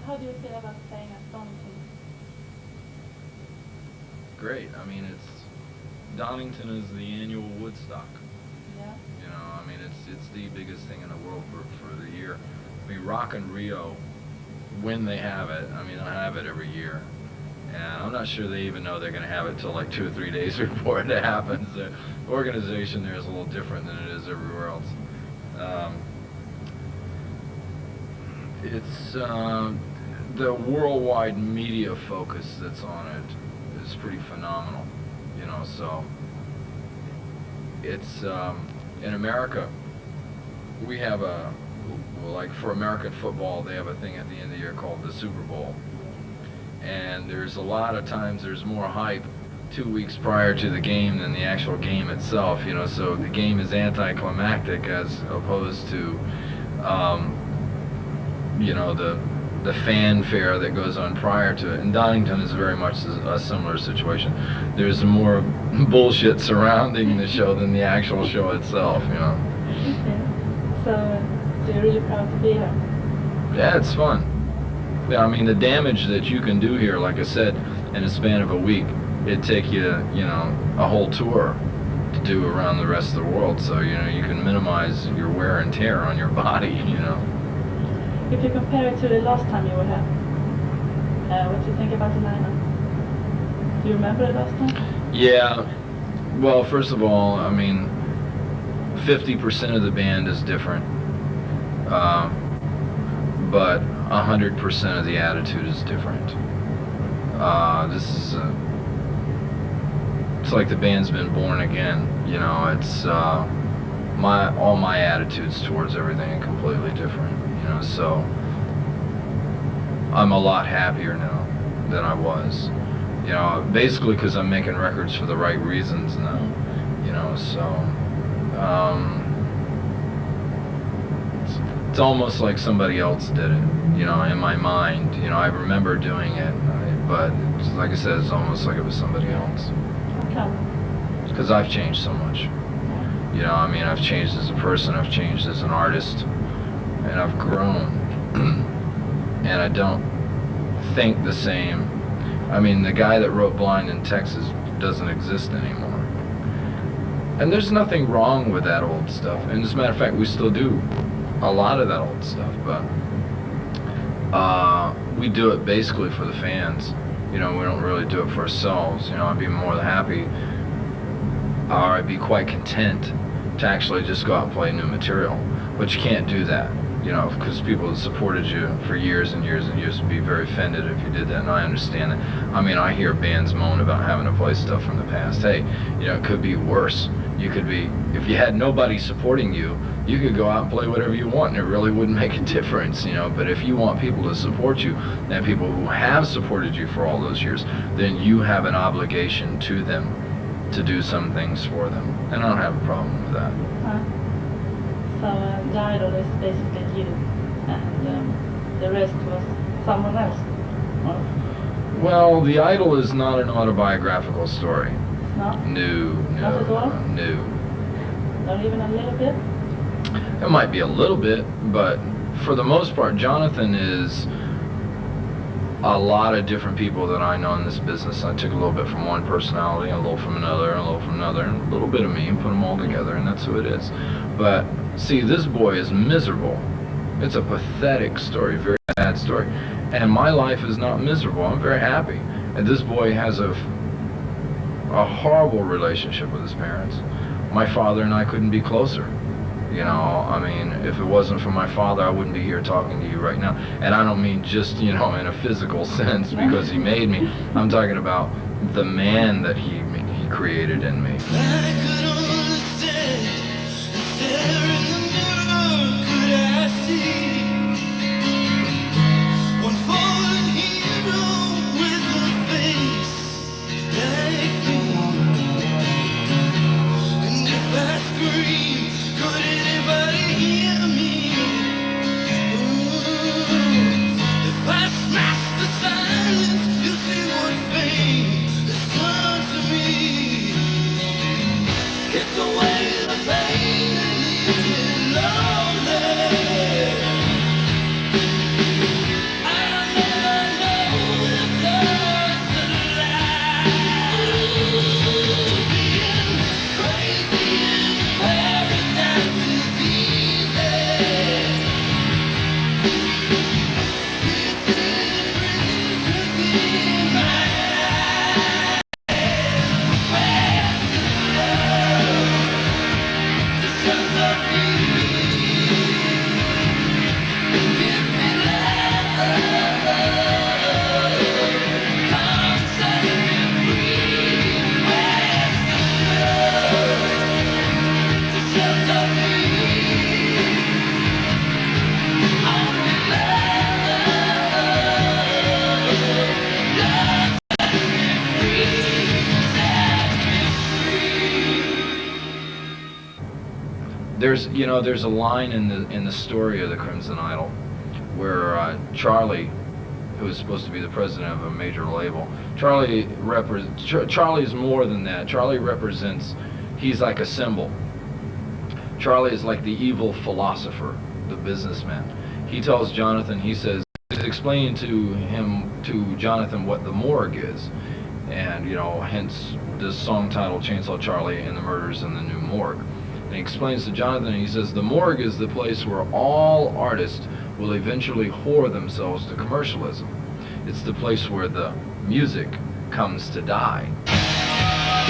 How do you feel about playing at Donington? Great. I mean, Donington is the annual Woodstock. Yeah. You know, I mean, it's the biggest thing in the world for the year. I mean, Rock in Rio, when they have it, I mean, I have it every year. And I'm not sure they even know they're going to have it till like 2 or 3 days before it happens. The organization there is a little different than it is everywhere else. It's the worldwide media focus that's on it is pretty phenomenal, you know. So it's in America we have like for American football they have a thing at the end of the year called the Super Bowl, and there's a lot of times there's more hype 2 weeks prior to the game than the actual game itself, you know. So the game is anticlimactic as opposed to you know, the fanfare that goes on prior to it. And Donington is very much a similar situation. There's more bullshit surrounding the show than the actual show itself, you know. Okay. So you're really proud to be here? Yeah, it's fun. Yeah, I mean, the damage that you can do here, like I said, in a span of a week, it'd take you, you know, a whole tour to do around the rest of the world. So, you know, you can minimize your wear and tear on your body, you know. If you compare it to the last time you were here, what do you think about the lineup? Do you remember the last time? Yeah. Well, first of all, I mean, 50% of the band is different, but 100% of the attitude is different. This is it's like the band's been born again. You know, it's all my attitudes towards everything are completely different. You know, so I'm a lot happier now than I was. You know, basically because I'm making records for the right reasons now. You know, so it's almost like somebody else did it. You know, in my mind. You know, I remember doing it, but like I said, it's almost like it was somebody else. Okay. Because I've changed so much. You know, I mean, I've changed as a person, I've changed as an artist, and I've grown. And I don't think the same. I mean, the guy that wrote Blind in Texas doesn't exist anymore. And there's nothing wrong with that old stuff. And as a matter of fact, we still do a lot of that old stuff, but we do it basically for the fans. You know, we don't really do it for ourselves. You know, I'd be more than happy, or I'd be quite content to actually just go out and play new material. But you can't do that, you know, because people that supported you for years and years and years would be very offended if you did that, and I understand it. I mean, I hear bands moan about having to play stuff from the past. Hey, you know, it could be worse. You could be, if you had nobody supporting you, you could go out and play whatever you want, and it really wouldn't make a difference, you know. But if you want people to support you, and people who have supported you for all those years, then you have an obligation to them to do some things for them, and I don't have a problem with that. So the idol is basically you, and the rest was someone else? Or? Well, The Idol is not an autobiographical story. It's not? No, Not at all? no. Not even a little bit? It might be a little bit, but for the most part, Jonathan is a lot of different people that I know in this business. I took a little bit from one personality, a little from another, and a little from another, and a little bit of me, and put them all together, and that's who it is. But see, this boy is miserable. It's a pathetic story, very sad story. And my life is not miserable. I'm very happy. And this boy has a horrible relationship with his parents. My father and I couldn't be closer. You know, I mean, if it wasn't for my father, I wouldn't be here talking to you right now. And I don't mean just, you know, in a physical sense because he made me. I'm talking about the man that he created in me. there's a line in the story of the Crimson Idol where Charlie, who is supposed to be the president of a major label, Charlie's more than that. Charlie represents, he's like a symbol. Charlie is like the evil philosopher, the businessman. He tells Jonathan, he says, he's explaining to Jonathan what the morgue is. And, hence this song title, Chainsaw Charlie and the Murders in the New Morgue. And he explains to Jonathan, he says, the morgue is the place where all artists will eventually whore themselves to commercialism. It's the place where the music comes to die.